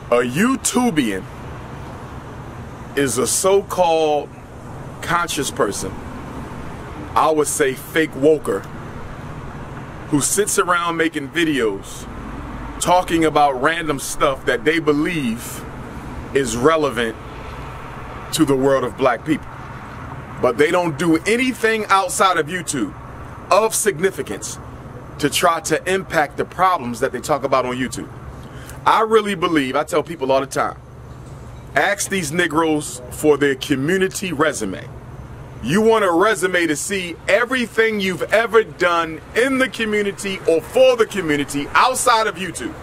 A Youtubian is a so-called conscious person, I would say fake woker, who sits around making videos talking about random stuff that they believe is relevant to the world of black people. But they don't do anything outside of YouTube of significance to try to impact the problems that they talk about on YouTube. I really believe, I tell people all the time, ask these Negroes for their community resume. You want a resume to see everything you've ever done in the community or for the community outside of YouTube,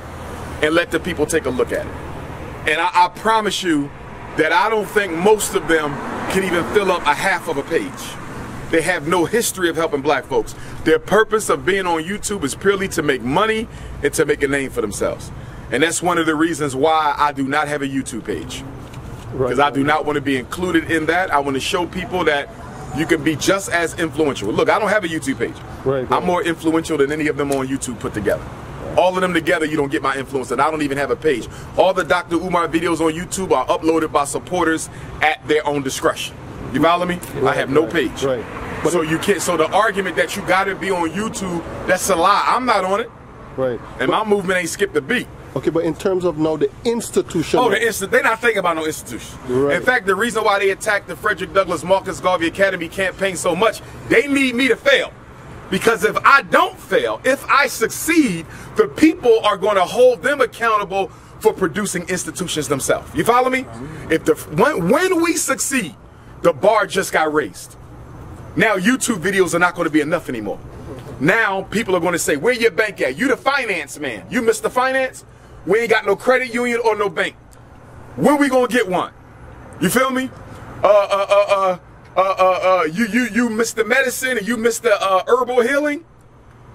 and let the people take a look at it. And I promise you that I don't think most of them can even fill up a half of a page. They have no history of helping black folks. Their purpose of being on YouTube is purely to make money and to make a name for themselves. And that's one of the reasons why I do not have a YouTube page. Because I do not want to be included in that. I want to show people that you can be just as influential. Look, I don't have a YouTube page. I'm more influential than any of them on YouTube put together. All of them together, you don't get my influence, and I don't even have a page. All the Dr. Umar videos on YouTube are uploaded by supporters at their own discretion. You follow me? I have no page. So you can't. So the argument that you got to be on YouTube, that's a lie. I'm not on it. And my movement ain't skipped a beat. Okay, but in terms of now the institution. Oh, they're not thinking about no institution. In fact, the reason why they attacked the Frederick Douglass Marcus Garvey Academy campaign so much, they need me to fail. Because if I don't fail, if I succeed, the people are going to hold them accountable for producing institutions themselves. You follow me? If when we succeed, the bar just got raised. Now YouTube videos are not going to be enough anymore. Now people are going to say, where your bank at? You the finance man. You Mr. Finance? We ain't got no credit union or no bank. When we going to get one? You feel me? You Mr. Medicine and you Mr. Herbal Healing?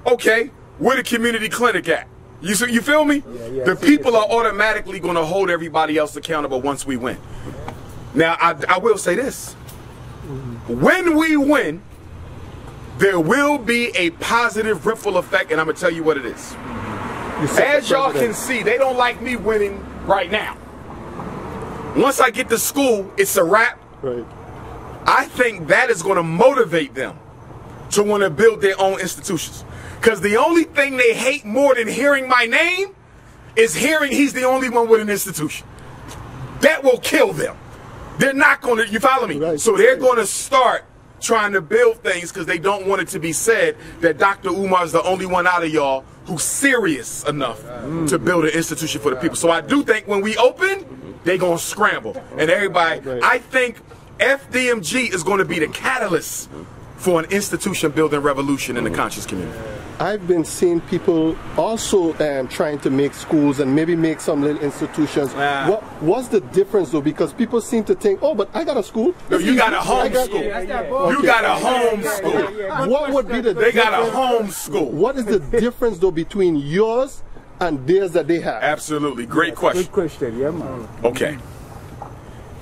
Okay, where the community clinic at? You feel me? The people are automatically going to hold everybody else accountable once we win. Now, I will say this. When we win, there will be a positive ripple effect, and I'm going to tell you what it is. As y'all can see, they don't like me winning right now. Once I get to school, it's a wrap. I think that is going to motivate them to want to build their own institutions. Because the only thing they hate more than hearing my name is hearing he's the only one with an institution. That will kill them. They're not going to, you follow me? So they're going to start trying to build things because they don't want it to be said that Dr. Umar is the only one out of y'all who's serious enough to build an institution for the people. So I do think when we open, they're going to scramble. And everybody, I think FDMG is going to be the catalyst for an institution building revolution in the conscious community. I've been seeing people also trying to make schools and maybe make some little institutions. What's the difference though? Because people seem to think, oh, but I got a school. No, you got a home school. You got a home school. What would be the difference? They got a home school. What is the difference though between yours and theirs that they have? Absolutely. Great question. Good question, yeah, man. Okay.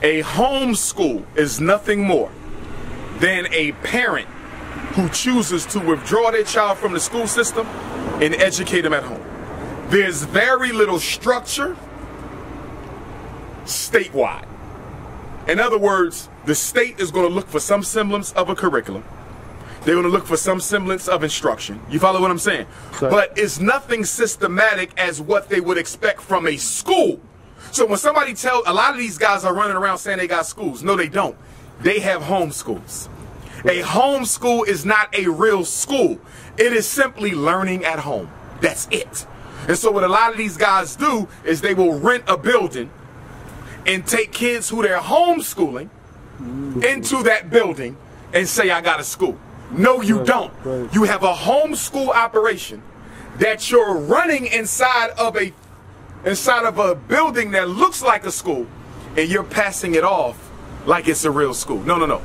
A home school is nothing more than a parent who chooses to withdraw their child from the school system and educate them at home. There's very little structure statewide. In other words, the state is going to look for some semblance of a curriculum. They're going to look for some semblance of instruction. You follow what I'm saying? But it's nothing systematic as what they would expect from a school. So when somebody tells, a lot of these guys are running around saying they got schools. No, they don't. They have home schools. A home school is not a real school. It is simply learning at home. That's it. And so what a lot of these guys do is they will rent a building and take kids who they're homeschooling into that building and say, I got a school. No, you don't. You have a homeschool operation that you're running inside of a building that looks like a school, and you're passing it off like it's a real school. No, no, no.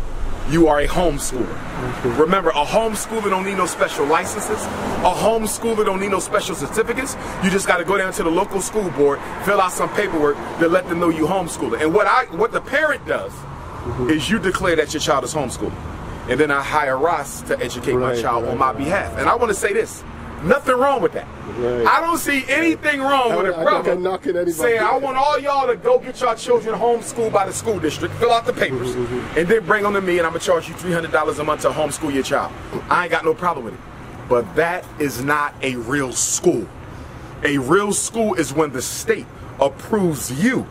You are a homeschooler. Remember, a homeschooler don't need no special licenses. A homeschooler don't need no special certificates. You just got to go down to the local school board, fill out some paperwork to let them know you homeschooler. And what the parent does is you declare that your child is homeschooling. And then I hire Ross to educate my child on my behalf. And I want to say this. Nothing wrong with that. Right. I don't see anything wrong with a brother saying, I want all y'all to go get your children homeschooled by the school district, fill out the papers, and then bring them to me, and I'm going to charge you $300 a month to homeschool your child. I ain't got no problem with it. But that is not a real school. A real school is when the state approves you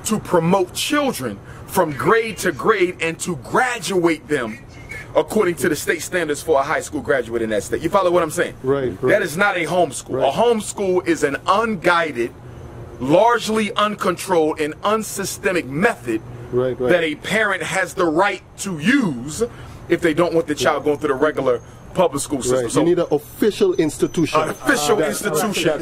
to promote children from grade to grade and to graduate them according to the state standards for a high school graduate in that state. You follow what I'm saying? Right. That is not a homeschool. Right. A homeschool is an unguided, largely uncontrolled, and unsystemic method that a parent has the right to use if they don't want the child going through the regular public school system. Right. So you need an official institution. An official institution.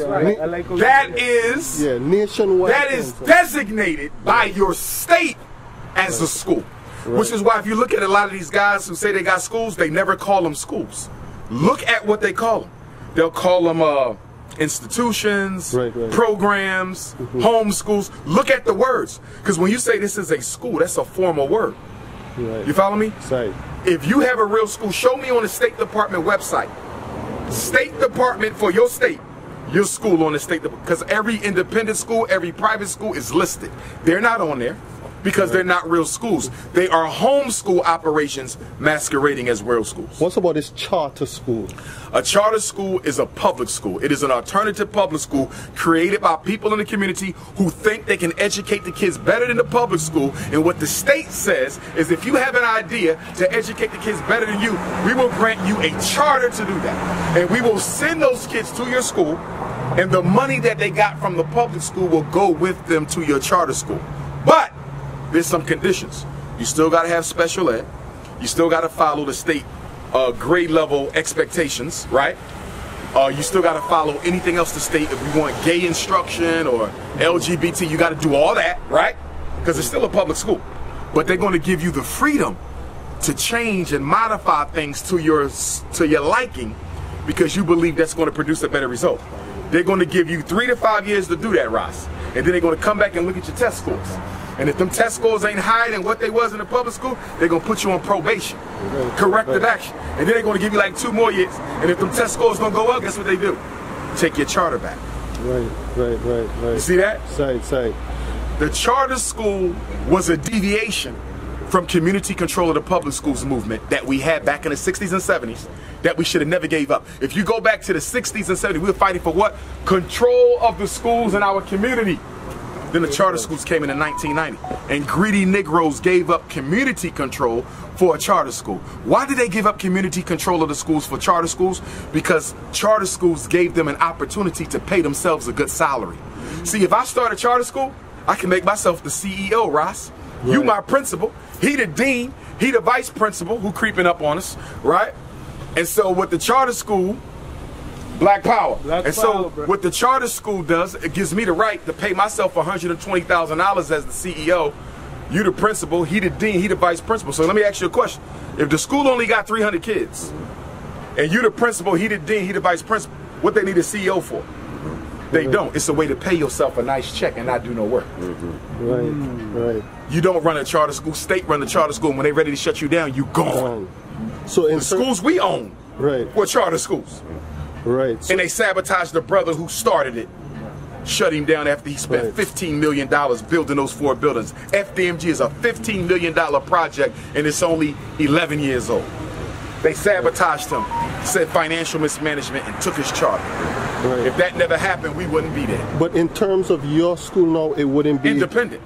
That is nationwide. That is designated by your state as a school. Which is why if you look at a lot of these guys who say they got schools, they never call them schools. Look at what they call them. They'll call them institutions, programs, homeschools. Look at the words. Because when you say this is a school, that's a formal word. You follow me? If you have a real school, show me on the State Department website. State Department for your state. Your school on the State Department. Because every independent school, every private school is listed. They're not on there. Because they're not real schools. They are homeschool operations masquerading as real schools. What's about this charter school? A charter school is a public school. It is an alternative public school created by people in the community who think they can educate the kids better than the public school. And what the state says is if you have an idea to educate the kids better than you, we will grant you a charter to do that. And we will send those kids to your school, and the money that they got from the public school will go with them to your charter school. But there's some conditions. You still got to have special ed. You still got to follow the state grade level expectations, right? You still got to follow anything else the state. If you want gay instruction or LGBT, you got to do all that, right? Because it's still a public school. But they're going to give you the freedom to change and modify things to your liking because you believe that's going to produce a better result. They're going to give you 3 to 5 years to do that, Ross. And then they're going to come back and look at your test scores. And if them test scores ain't higher than what they was in the public school, they're going to put you on probation, corrective action. And then they're going to give you like 2 more years. And if them test scores don't go up, guess what they do? Take your charter back. Right. You see that? Side. The charter school was a deviation from community control of the public schools movement that we had back in the 60s and 70s that we should have never gave up. If you go back to the 60s and 70s, we were fighting for what? Control of the schools in our community. Then the charter schools came in 1990, and greedy Negroes gave up community control for a charter school. Why did they give up community control of the schools for charter schools? Because charter schools gave them an opportunity to pay themselves a good salary. See, if I start a charter school, I can make myself the CEO, Ross. You my principal, he the dean, he the vice principal who creeping up on us, right? And so with the charter school, Black power. What the charter school does, it gives me the right to pay myself $120,000 as the CEO. You the principal, he the dean, he the vice principal. So let me ask you a question. If the school only got 300 kids, and you the principal, he the dean, he the vice principal, what they need a CEO for? They don't. It's a way to pay yourself a nice check and not do no work. Right. You don't run a charter school, state run the charter school, and when they're ready to shut you down, you gone. So in the schools we own were charter schools. Right. And they sabotaged the brother who started it. Shut him down after he spent $15 million building those 4 buildings. FDMG is a $15 million project and it's only 11 years old. They sabotaged him, said financial mismanagement, and took his charter. If that never happened, we wouldn't be there. But in terms of your school now, it wouldn't be independent.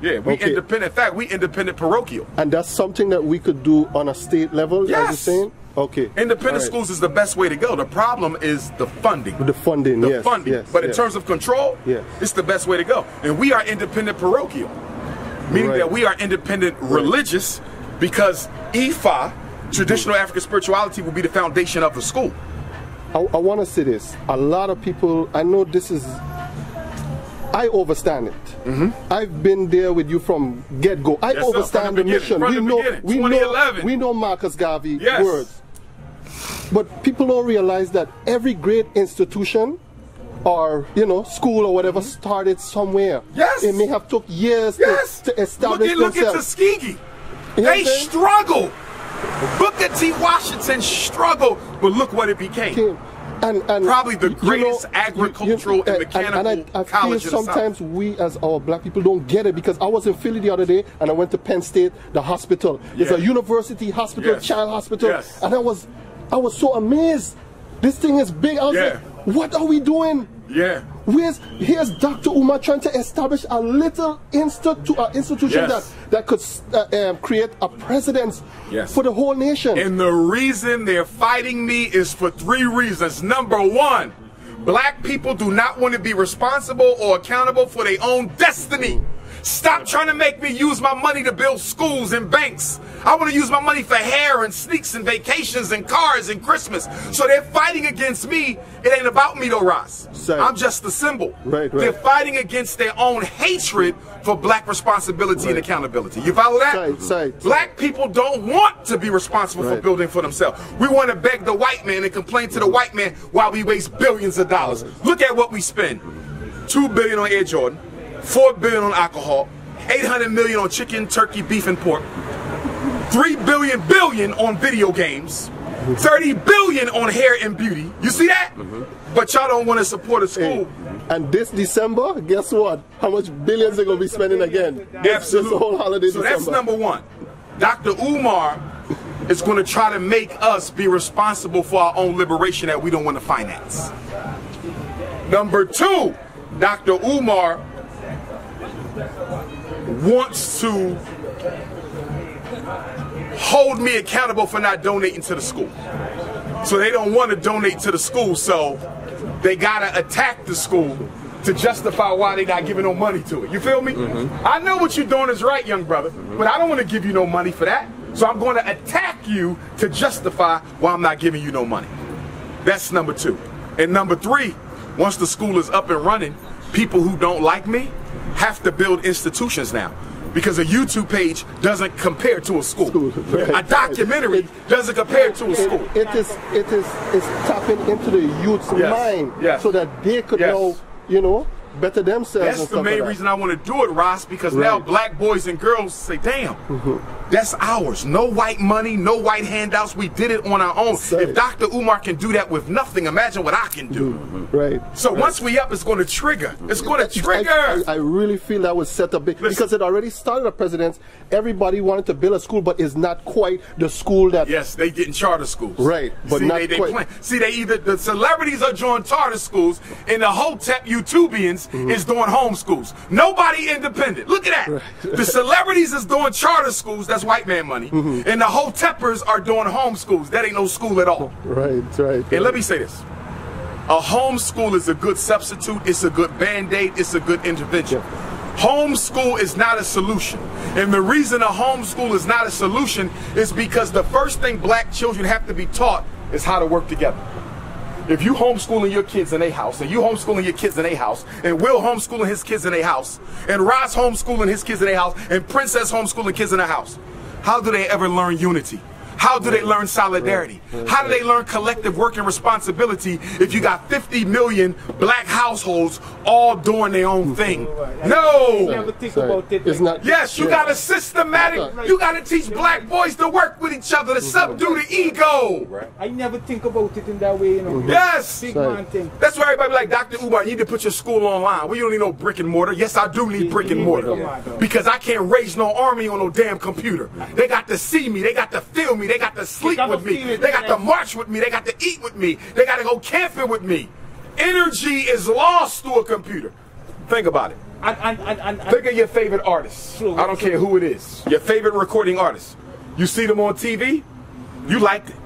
Yeah, we independent. In fact, we independent parochial. And that's something that we could do on a state level, yes. As you're saying? Okay. Independent schools is the best way to go. The problem is the funding. The funding. But in terms of control, it's the best way to go. And we are independent parochial, meaning that we are independent religious because IFA, traditional African spirituality, will be the foundation of the school. I want to say this. A lot of people, I know this is, I overstand it. I've been there with you from get-go. I overstand the mission. We know Marcus Garvey words. But people don't realize that every great institution or, school or whatever started somewhere. Yes. It may have took years to establish themselves. Look at Tuskegee. They struggled. Booker T. Washington struggled, but look what it became. And probably the greatest agricultural and mechanical and I college feel sometimes we as our black people don't get it, because I was in Philly the other day and I went to Penn State, the hospital. It's a university hospital, child hospital, and I was so amazed. This thing is big. I was like, what are we doing? Yeah. Here's Dr. Umar trying to establish a little institution that could create a precedence for the whole nation. And the reason they're fighting me is for 3 reasons. Number 1, black people do not want to be responsible or accountable for their own destiny. Stop trying to make me use my money to build schools and banks. I want to use my money for hair and sneaks and vacations and cars and Christmas. So they're fighting against me. It ain't about me though, Ross. I'm just the symbol. They're fighting against their own hatred for black responsibility and accountability. You follow that? Black people don't want to be responsible for building for themselves. We want to beg the white man and complain to the white man while we waste billions of dollars. Look at what we spend. $2 billion on Air Jordan. $4 billion on alcohol, $800 million on chicken, turkey, beef, and pork, $3 billion on video games, $30 billion on hair and beauty. You see that? But y'all don't want to support a school. And this December, guess what? How much billions they're going to be spending again? Absolutely. This whole holiday December. That's number 1. Dr. Umar is going to try to make us be responsible for our own liberation that we don't want to finance. Number 2, Dr. Umar wants to hold me accountable for not donating to the school. So they don't want to donate to the school, so they gotta attack the school to justify why they not giving no money to it. You feel me? I know what you're doing is right, young brother, but I don't want to give you no money for that. So I'm going to attack you to justify why I'm not giving you no money. That's number 2. And number 3, once the school is up and running, people who don't like me have to build institutions now, because a YouTube page doesn't compare to a school. A documentary doesn't compare to a school. It is tapping into the youth's mind so that they could know, you know, better themselves. That's the main reason I want to do it, Ross, because now black boys and girls say, damn, that's ours. No white money, no white handouts. We did it on our own. If Dr. Umar can do that with nothing, imagine what I can do. So once we up, it's going to trigger. It's going to trigger. I really feel that was set up big, because it already started a precedence. Everybody wanted to build a school, but it's not quite the school that... Yes, they getting charter schools. But see, not they See, they either, the celebrities are joining charter schools, and the Hotep Youtubians is doing homeschools. Nobody independent. Look at that. The celebrities is doing charter schools. That's white man money. And the Hotepers are doing homeschools. That ain't no school at all. And let me say this. A homeschool is a good substitute. It's a good band-aid. It's a good intervention. Homeschool is not a solution. And the reason a homeschool is not a solution is because the first thing black children have to be taught is how to work together. If you homeschooling your kids in a house, and you homeschooling your kids in a house, and Will homeschooling his kids in a house, and Ross homeschooling his kids in a house, and Princess homeschooling kids in a house, how do they ever learn unity? How do they learn solidarity? How do they learn collective work and responsibility if you got 50 million black households all doing their own thing? No! Never think about it. It's not, yes, you got a systematic, you got to teach black boys to work with each other, to subdue the ego. I never think about it in that way, you know. Yes! Big man thing. That's why everybody be like, Dr. Umar, you need to put your school online. Well, you don't need no brick and mortar. Yes, I do need brick and mortar. Because I can't raise no army on no damn computer. They got to see me. They got to feel me. They got to sleep with me. They got to march with me. They got to eat with me. They got to go camping with me. Energy is lost through a computer. Think about it. Think of your favorite artist. I don't care who it is. Your favorite recording artist. You see them on TV, you like it.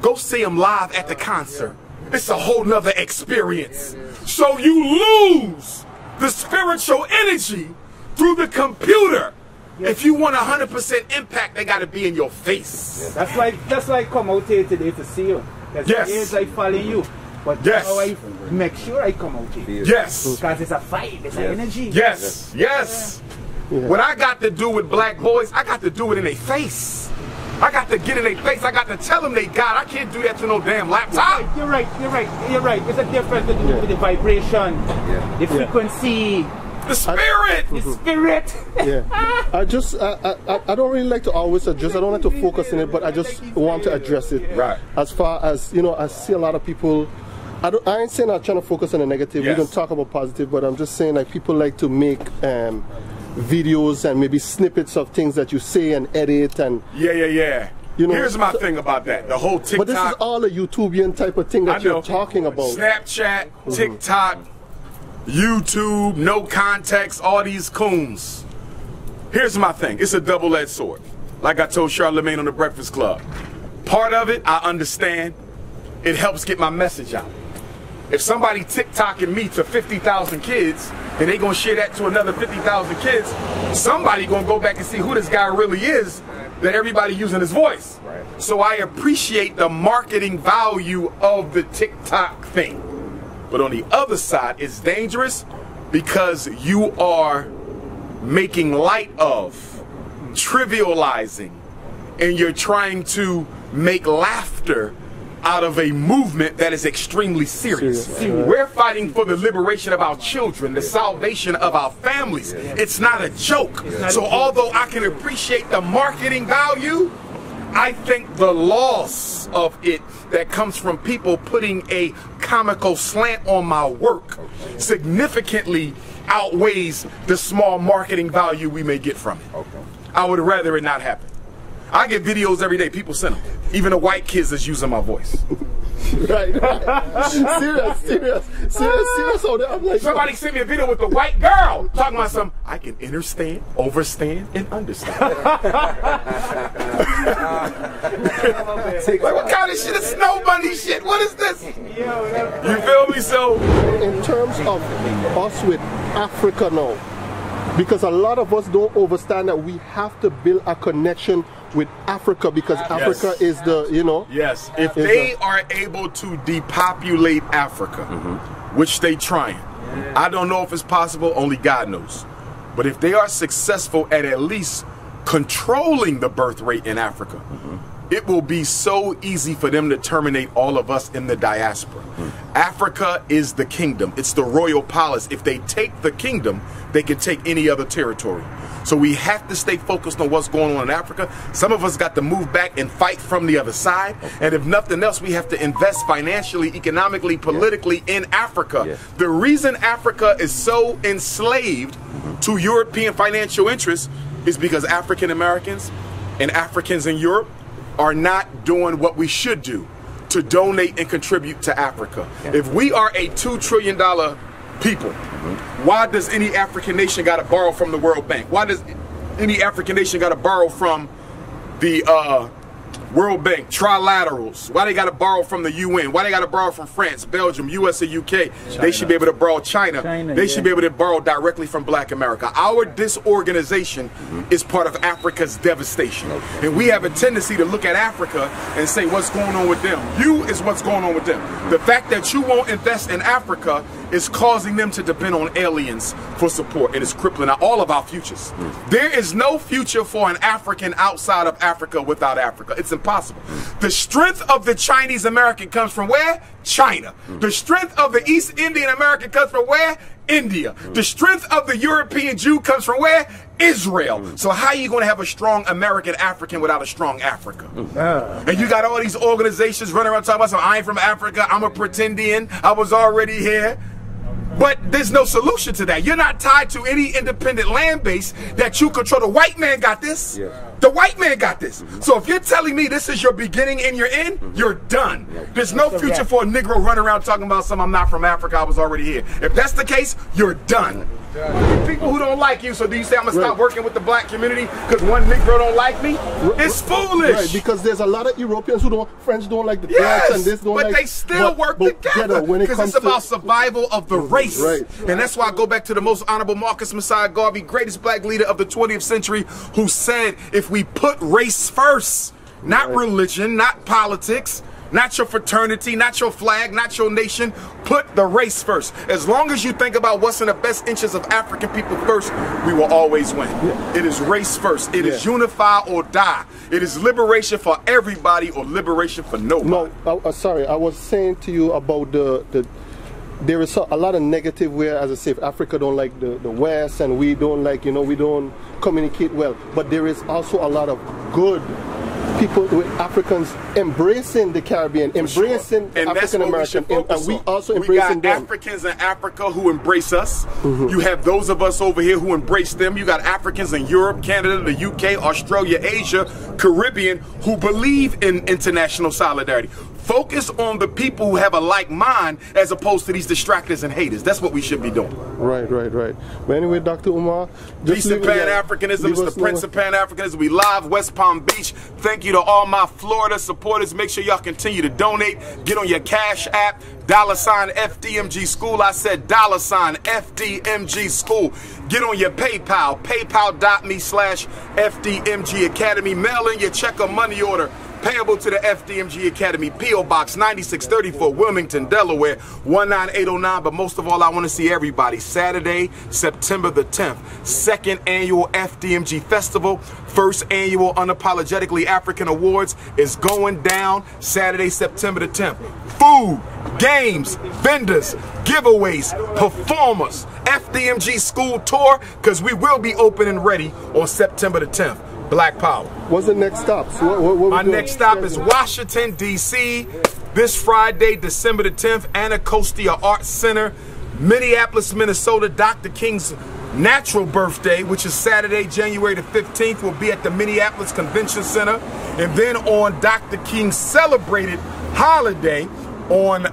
Go see them live at the concert. It's a whole nother experience. So you lose the spiritual energy through the computer. If you want 100% impact, they got to be in your face. That's why I come out here today to see you. That's why I follow you. But how I make sure I come out here. Yes. Because it's a fight, it's an energy. Yes, yes. What I got to do with black boys, I got to do it in their face. I got to get in their face. I got to tell them they got. I can't do that to no damn laptop. You're right. It's a difference with the vibration, the frequency. The spirit! The spirit! I don't really like to always address, I don't like to focus on it, but I just want to address it. Right. As far as, you know, I see a lot of people I ain't saying I'm trying to focus on the negative. Yes. We don't talk about positive, but I'm just saying like people like to make videos and maybe snippets of things that you say and edit and you know, here's my thing about that. The whole TikTok. But this is all a Youtubian type of thing that you're talking about. Snapchat, TikTok, YouTube, no context, all these coons. Here's my thing. It's a double-edged sword. Like I told Charlemagne on the Breakfast Club. Part of it, I understand. It helps get my message out. If somebody TikToking me to 50,000 kids, and they gonna share that to another 50,000 kids, somebody gonna go back and see who this guy really is, that everybody using his voice. Right. So I appreciate the marketing value of the TikTok thing. But on the other side, it's dangerous because you are making light of, trivializing, and you're trying to make laughter out of a movement that is extremely serious. See, we're fighting for the liberation of our children, the salvation of our families. It's not a joke. So although I can appreciate the marketing value, I think the loss of it that comes from people putting a comical slant on my work significantly outweighs the small marketing value we may get from it. I would rather it not happen. I get videos every day. People send them. Even the white kids that's using my voice. Right. Serious. I'm like, somebody sent me a video with the white girl talking about something. I can understand, overstand, and understand. Like, what kind of shit is snow bunny shit? What is this? You feel me? So, in terms of us with Africa now, because a lot of us don't understand that we have to build a connection with Africa because Africa is the, you know. Yes, if they are able to depopulate Africa, which they trying, I don't know if it's possible, only God knows. But if they are successful at least controlling the birth rate in Africa, it will be so easy for them to terminate all of us in the diaspora. Africa is the kingdom. It's the royal palace. If they take the kingdom, they can take any other territory. So we have to stay focused on what's going on in Africa. Some of us got to move back and fight from the other side. And if nothing else, we have to invest financially, economically, politically in Africa. The reason Africa is so enslaved to European financial interests is because African Americans and Africans in Europe are not doing what we should do to donate and contribute to Africa. If we are a $2 trillion people, why does any African nation got to borrow from the World Bank? Why does any African nation got to borrow from the World Bank, trilaterals? Why they got to borrow from the UN? Why they got to borrow from France, Belgium, US, and UK? China. They should be able to borrow China. They should be able to borrow directly from Black America. Our disorganization is part of Africa's devastation. And we have a tendency to look at Africa and say, what's going on with them? You is what's going on with them. The fact that you won't invest in Africa is causing them to depend on aliens for support. It is crippling all of our futures. There is no future for an African outside of Africa without Africa. It's impossible. The strength of the Chinese American comes from where? China. The strength of the East Indian American comes from where? India. The strength of the European Jew comes from where? Israel. So how are you going to have a strong American African without a strong Africa? And you got all these organizations running around talking about, I ain't from Africa, I'm a pretendian, I was already here. But there's no solution to that. You're not tied to any independent land base that you control. The white man got this. The white man got this. So if you're telling me this is your beginning and your end, you're done. There's no future for a Negro running around talking about something, I'm not from Africa, I was already here. If that's the case, you're done. People who don't like you, so do you say I'm going to stop working with the black community because one Negro don't like me? It's foolish. Right, because there's a lot of Europeans who don't, French don't like the blacks and this don't like. But they still work together because it's about survival of the race. And that's why I go back to the most honorable Marcus Messiah Garvey, greatest black leader of the 20th century, who said if we put race first, not religion, not politics, not your fraternity, not your flag, not your nation. Put the race first. As long as you think about what's in the best interest of African people first, we will always win. It is race first. It is unify or die. It is liberation for everybody or liberation for nobody. No, sorry, I was saying to you about there is a lot of negative where, as I say, if Africa don't like the West and we don't like, we don't communicate well. But there is also a lot of good people, with Africans embracing the Caribbean, embracing African American, and we also embracing them. Africans in Africa who embrace us. You have those of us over here who embrace them. You got Africans in Europe, Canada, the UK, Australia, Asia, Caribbean who believe in international solidarity. Focus on the people who have a like mind as opposed to these distractors and haters. That's what we should be doing. Right. But anyway, Dr. Umar, peace and Pan-Africanism. It's the Prince of Pan-Africanism. We live West Palm Beach. Thank you to all my Florida supporters. Make sure y'all continue to donate. Get on your Cash App, $ FDMG School. I said $ FDMG School. Get on your PayPal, paypal.me/FDMG Academy. Mail in your check or money order payable to the FDMG Academy, P.O. Box 9634, Wilmington, Delaware, 19809. But most of all, I want to see everybody. Saturday, September the 10th, 2nd Annual FDMG Festival, 1st Annual Unapologetically African Awards is going down Saturday, September the 10th. Food, games, vendors, giveaways, performers, FDMG school tour, because we will be open and ready on September the 10th. Black Power. What's the next stop? My next stop is Washington, D.C. this Friday, December the 10th, Anacostia Arts Center, Minneapolis, Minnesota. Dr. King's natural birthday, which is Saturday, January the 15th, will be at the Minneapolis Convention Center. And then on Dr. King's celebrated holiday on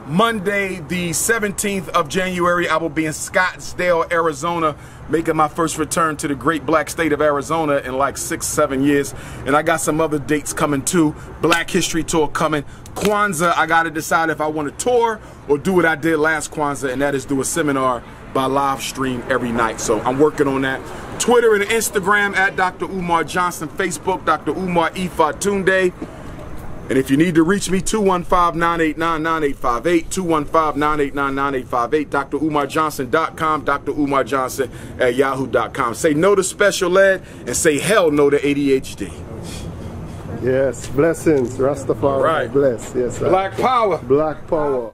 Monday, the 17th of January, I will be in Scottsdale, Arizona, making my first return to the great black state of Arizona in like 6-7 years. And I got some other dates coming too. Black History Tour coming. Kwanzaa, I got to decide if I want to tour or do what I did last Kwanzaa, and that is do a seminar by live stream every night. So I'm working on that. Twitter and Instagram at Dr. Umar Johnson. Facebook, Dr. Umar Ifa Tunde. And if you need to reach me, 215-989-9858, 215-989-9858, drumarjohnson.com, drumarjohnson@yahoo.com. Say no to special ed and say hell no to ADHD. Yes, blessings, Rastafari. Right. Bless, yes. Black Power. Black Power.